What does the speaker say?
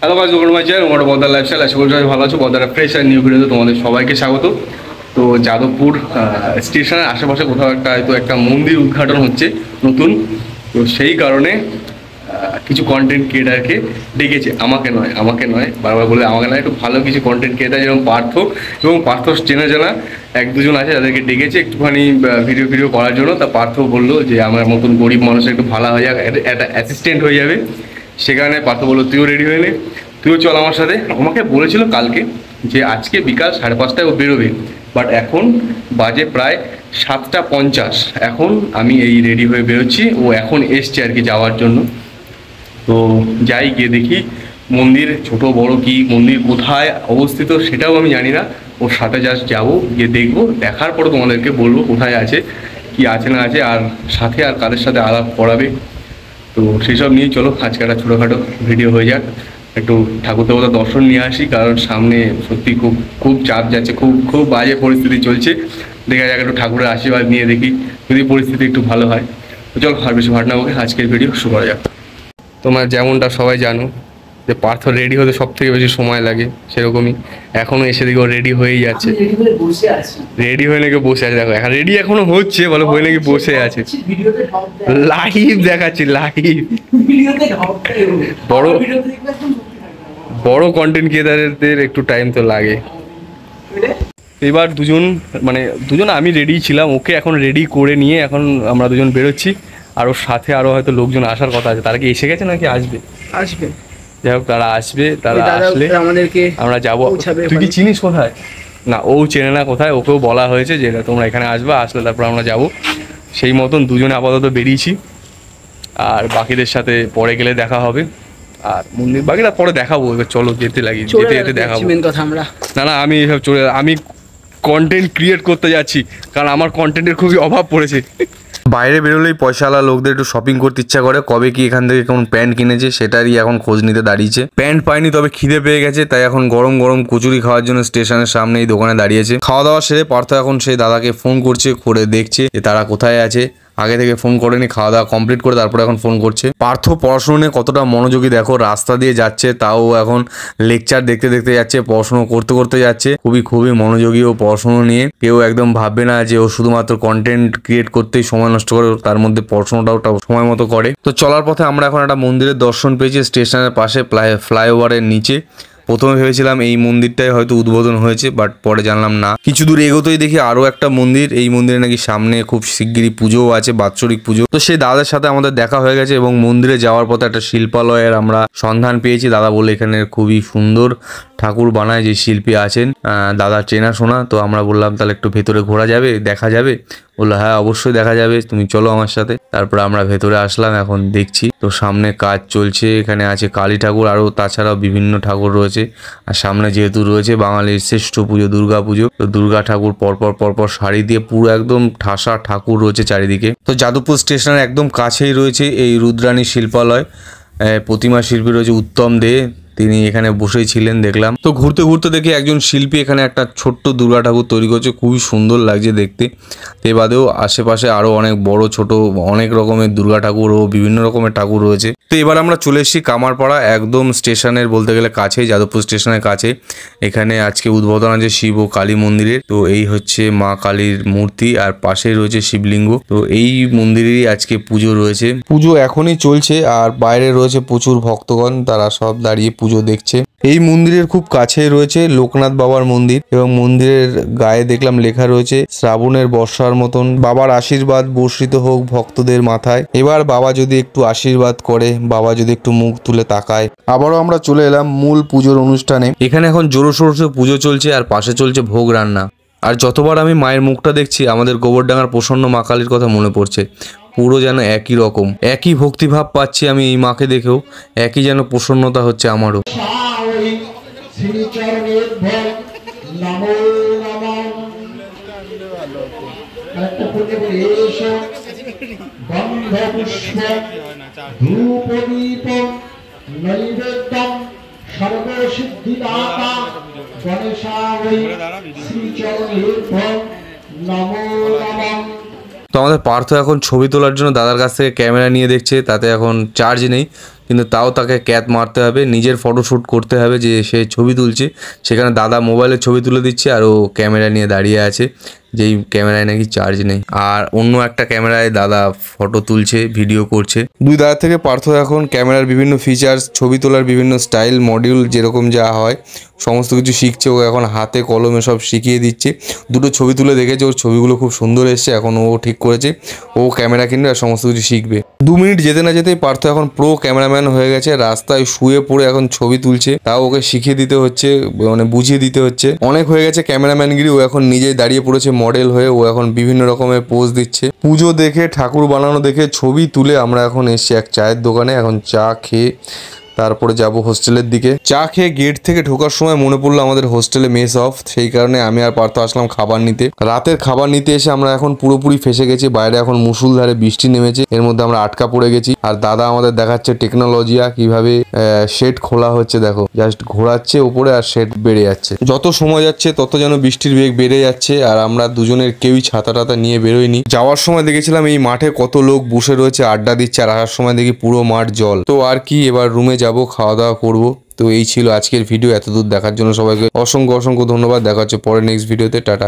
Hello guys, welcome to my channel ওয়াটার বদার lifestyle. আশা করি সবাই ভালো আছো। বদার ফ্রেশ আর নিউ ভিডিওতে তোমাদের সবাইকে স্বাগত। তো যাদবপুর স্টেশনের আশেপাশে কোথাও হয়তো একটা মন্দির উদ্ঘাটন হচ্ছে নতুন। তো সেই কারণে কিছু কন্টেন্ট ক্রিয়েটারকে ডেকেছে, আমাকে নয় বারবার বলে আমাকে নয়, একটু ভালো কিছু কন্টেন্ট ক্রিয়েটার যেমন পার্থ এবং পার্থ চেনা জানা এক দুজন আছে, তাদেরকে ডেকেছে একটুখানি ভিডিও করার জন্য। তা পার্থ বললো যে আমার মতন গরিব মানুষের একটু ভালো হয়ে যাক, একটা অ্যাসিস্ট্যান্ট হয়ে যাবে। সেখানে পার্থ বললো তুইও রেডি হয়ে নে, তুইও চল আমার সাথে। আমাকে বলেছিল কালকে যে আজকে বিকাল 5:30টায় ও বেরোবে, বাট এখন বাজে প্রায় 7:50। এখন আমি এই রেডি হয়ে বেরোচ্ছি, ও এখন এসছে আর কি যাওয়ার জন্য। তো যাই, গিয়ে দেখি মন্দির ছোট বড় কি মন্দির কোথায় অবস্থিত সেটাও আমি জানি না। ওর সাথে জাস্ট যাবো, গিয়ে দেখবো, দেখার পর তোমাদেরকে বলবো কোথায় আছে কি আছে না আছে, আর সাথে আর কাদের সাথে আলাপ করাবে। তো সেই সব নিয়ে চলো আজকে একটা ছোটোখাটো ভিডিও হয়ে যাক। একটু ঠাকুর দেবতার দর্শন নিয়ে আসি, কারণ সামনে সত্যি খুব খুব চাপ যাচ্ছে, খুব বাজে পরিস্থিতি চলছে। দেখা যাক, একটু ঠাকুরের আশীর্বাদ নিয়ে দেখি যদি পরিস্থিতি একটু ভালো হয়। তো চলো আর বেশি ভাট না বকে আজকের ভিডিও শুরু করা যাক। তোমরা যেমনটা সবাই জানো যে পার্থ রেডি হতে সব থেকে বেশি সময় লাগে, সেরকমই এখনো এসে দেখো রেডি হয়েই যাচ্ছে। রেডি হয়ে নাকি বসে আছে, দেখো এখন রেডি এখনো হচ্ছে, বলো হয়ে নাকি বসে আছে। লাইভ দেখাচ্ছি, লাইভ। বড় বড় কন্টেন্ট ক্রিয়েটারদের একটু টাইম তো লাগে। এবার দুজন আমি রেডি ছিলাম, ওকে এখন রেডি করে নিয়ে এখন আমরা দুজন বেরোচ্ছি। আর ওর সাথে আরো হয়তো লোকজন আসার কথা আছে। তারা কি এসে গেছে নাকি আসবে? যাই হোক, তারা আসবে, তারা আসলে আমাদেরকে আমরা যাবো। তুই কি চিনিস কোথায়? না, ও চেনে না কোথায়। ওকেও বলা হয়েছে যে তোমরা এখানে আসবে, আসলে তারপর আমরা যাব। সেই মতন দুজনে আপাতত বেরিয়েছি, আর বাকিদের সাথে পরে গেলে দেখা হবে। আর মন্দির বাকিটা পরে দেখাবো। এবার চলো যেতে যেতে দেখাবো। না, আমি এইসব আমি কন্টেন্ট ক্রিয়েট করতে যাচ্ছি, কারণ আমার কন্টেন্টের খুবই অভাব পড়েছে। বাইরে বেরোলেই পয়সাওয়ালা লোকদের একটু শপিং করতে ইচ্ছা করে। কবে কি এখান থেকে কোন প্যান্ট কিনেছে সেটারই এখন খোঁজ নিতে দাঁড়িয়েছে। প্যান্ট পাইনি, তবে খিদে পেয়ে গেছে, তাই এখন গরম গরম কচুরি খাওয়ার জন্য স্টেশনের সামনে এই দোকানে দাঁড়িয়েছে। খাওয়া দাওয়া সেরে পার্থ এখন সেই দাদাকে ফোন করছে, করে দেখছে যে তারা কোথায় আছে। আগে থেকে ফোন করেনি, খাওয়া দাওয়া কমপ্লিট করে তারপরে এখন ফোন করছে। পার্থ পড়াশুনো নিয়ে কতটা মনোযোগী দেখো, রাস্তা দিয়ে যাচ্ছে তাও এখন লেকচার দেখতে দেখতে যাচ্ছে, পড়াশুনো করতে করতে যাচ্ছে। খুবই মনোযোগী ও পড়াশুনো নিয়ে। কেউ একদম ভাববে না যে ও শুধুমাত্র কন্টেন্ট ক্রিয়েট করতেই সময় নষ্ট করে, তার মধ্যে পড়াশোনাটাও সময় মতো করে। তো চলার পথে আমরা এখন একটা মন্দিরের দর্শন পেয়েছি স্টেশনের পাশে, ফ্লাইওভারের নিচে। প্রথমে ভেবেছিলাম এই মন্দিরটাই হয়তো উদ্বোধন হয়েছে, বাট পরে জানলাম না। কিছু দূর এগোতেই দেখি আরো একটা মন্দির। এই মন্দিরে নাকি সামনে খুব শিগগিরই পুজোও আছে, বাৎসরিক পুজো। তো সেই দাদার সাথে আমাদের দেখা হয়ে গেছে এবং মন্দিরে যাওয়ার পথে একটা শিল্পালয়ের আমরা সন্ধান পেয়েছি। দাদা বলে এখানে খুবই সুন্দর ঠাকুর বানায় যে শিল্পী আছেন, দাদা চেনাশোনা। তো আমরা বললাম তাহলে একটু ভেতরে ঘোরা যাবে, দেখা যাবে? বললো হ্যাঁ অবশ্যই দেখা যাবে, তুমি চলো আমার সাথে। তারপর আমরা ভেতরে আসলাম, এখন দেখছি তো সামনে কাজ চলছে। এখানে আছে কালী ঠাকুর, আরও তাছাড়াও বিভিন্ন ঠাকুর রয়েছে। আর সামনে যেহেতু রয়েছে বাঙালির শ্রেষ্ঠ পুজো দুর্গা পুজো, তো দুর্গা ঠাকুর পরপর শাড়ি দিয়ে পুরো একদম ঠাসা ঠাকুর রয়েছে চারিদিকে। তো যাদবপুর স্টেশনের একদম কাছেই রয়েছে এই রুদ্রাণী শিল্পালয়। প্রতিমা শিল্পী রয়েছে উত্তম দে, তিনি এখানে বসেই ছিলেন দেখলাম। তো ঘুরতে ঘুরতে দেখি একজন শিল্পী এখানে একটা ছোট্ট দুর্গা ঠাকুর তৈরি করছে, খুবই সুন্দর লাগছে দেখতে। এ বাদেও আশেপাশে আরো অনেক বড় ছোট অনেক রকমের দুর্গা ঠাকুর ও বিভিন্ন রকমের ঠাকুর রয়েছে। তো এবার আমরা চলে এসেছি কামারপাড়া, একদম স্টেশনের বলতে গেলে কাছেই, যাদবপুর স্টেশনের কাছে। এখানে আজকে উদ্বোধন আছে শিব ও কালী মন্দিরের। তো এই হচ্ছে মা কালীর মূর্তি, আর পাশেই রয়েছে শিবলিঙ্গ। তো এই মন্দিরেরই আজকে পুজো রয়েছে, পুজো এখনই চলছে। আর বাইরে রয়েছে প্রচুর ভক্তগণ, তারা সব দাঁড়িয়ে পুজো দেখছে। এই মন্দিরের খুব কাছেই রয়েছে লোকনাথ বাবার মন্দির, এবং মন্দিরের গায়ে দেখলাম লেখা রয়েছে শ্রাবণের বর্ষার মতন বাবার আশীর্বাদ বর্ষিত হোক ভক্তদের মাথায়। এবার বাবা যদি একটু আশীর্বাদ করে, বাবা যদি একটু মুখ তুলে তাকায়। আবারও আমরা চলে এলাম মূল পুজোর অনুষ্ঠানে। এখানে এখন জোরসোরসে পুজো চলছে, আর পাশে চলছে ভোগ রান্না। আর যতবার আমি মায়ের মুখটা দেখছি আমাদের গোবরডাঙ্গার প্রসন্ন মা কালীর কথা মনে পড়ছে। পুরো যেন একই রকম, একই ভক্তিভাব পাচ্ছি আমি এই মাকে দেখেও, একই যেন প্রসন্নতা হচ্ছে আমারও। তো আমাদের পার্থ এখন ছবি তোলার জন্য দাদার কাছ থেকে ক্যামেরা নিয়ে দেখছে, তাতে এখন চার্জ নেই, কিন্তু তাও তাকে ক্যাত মারতে হবে, নিজের ফটোশ্যুট করতে হবে যে সে ছবি তুলছে। সেখানে দাদা মোবাইলে ছবি তুলে দিচ্ছে আর ও ক্যামেরা নিয়ে দাঁড়িয়ে আছে, যেই ক্যামেরায় নাকি চার্জ নেই। আর অন্য একটা ক্যামেরায় দাদা ফটো তুলছে, ভিডিও করছে। দুই দাদা থেকে পার্থ এখন ক্যামেরার বিভিন্ন ফিচার্স, ছবি তোলার বিভিন্ন স্টাইল, মডিউল যেরকম যা হয় সমস্ত কিছু শিখছে। ও এখন হাতে কলমে সব শিখিয়ে দিচ্ছে। দুটো ছবি তুলে দেখেছে, ওর ছবিগুলো খুব সুন্দর এসছে। এখন ও ঠিক করেছে ও ক্যামেরা কিনবে আর সমস্ত কিছু শিখবে। 2 মিনিট যেতে না যেতেই পার্থ এখন প্রো ক্যামেরাম্যান হয়ে গেছে। রাস্তায় শুয়ে পড়ে এখন ছবি তুলছে, তাও ওকে শিখিয়ে দিতে হচ্ছে, মানে বুঝিয়ে দিতে হচ্ছে। অনেক হয়ে গেছে ক্যামেরাম্যানগিরি, ও এখন নিজেই দাঁড়িয়ে পড়েছে মডেল হয়ে। ও এখন বিভিন্ন রকমের পোজ দিচ্ছে। পুজো দেখে, ঠাকুর বানানো দেখে ছবি তুলে আমরা এখন এসছি এক চায়ের দোকানে। এখন চা খেয়ে তারপরে যাব হোস্টেলের দিকে। চা খেয়ে গেট থেকে ঢোকার সময় মনে পড়লো আমাদের হোস্টেলে মেস অফ, সেই কারণে আমি আর পার্থ আসলাম খাবার নিতে। রাতের খাবার নিতে এসে আমরা এখন পুরোপুরি ফেসে গেছি। বাইরে এখন মুষলধারে বৃষ্টি নেমেছে, এর মধ্যে আমরা আটকা পড়ে গেছি। আর দাদা আমাদের দেখাচ্ছে টেকনোলজিয়া, কিভাবে শেড খোলা হচ্ছে। দেখো জাস্ট ঘোরাচ্ছে উপরে আর শেড বেড়ে যাচ্ছে। যত সময় যাচ্ছে তত যেন বৃষ্টির বেগ বেড়ে যাচ্ছে। আর আমরা দুজনের কেউই ছাতা টাতা নিয়ে বেরোয়নি। যাওয়ার সময় দেখেছিলাম এই মাঠে কত লোক বসে রয়েছে, আড্ডা দিচ্ছে, আর আসার সময় দেখি পুরো মাঠ জল। তো আর কি, এবার রুমে যাব, খাওয়া দাওয়া করবো। তো এই ছিল আজকের ভিডিও। এতদূর দেখার জন্য সবাইকে অসংখ্য অসংখ্য ধন্যবাদ। দেখা হচ্ছে পরে নেক্সট ভিডিওতে। টাটা।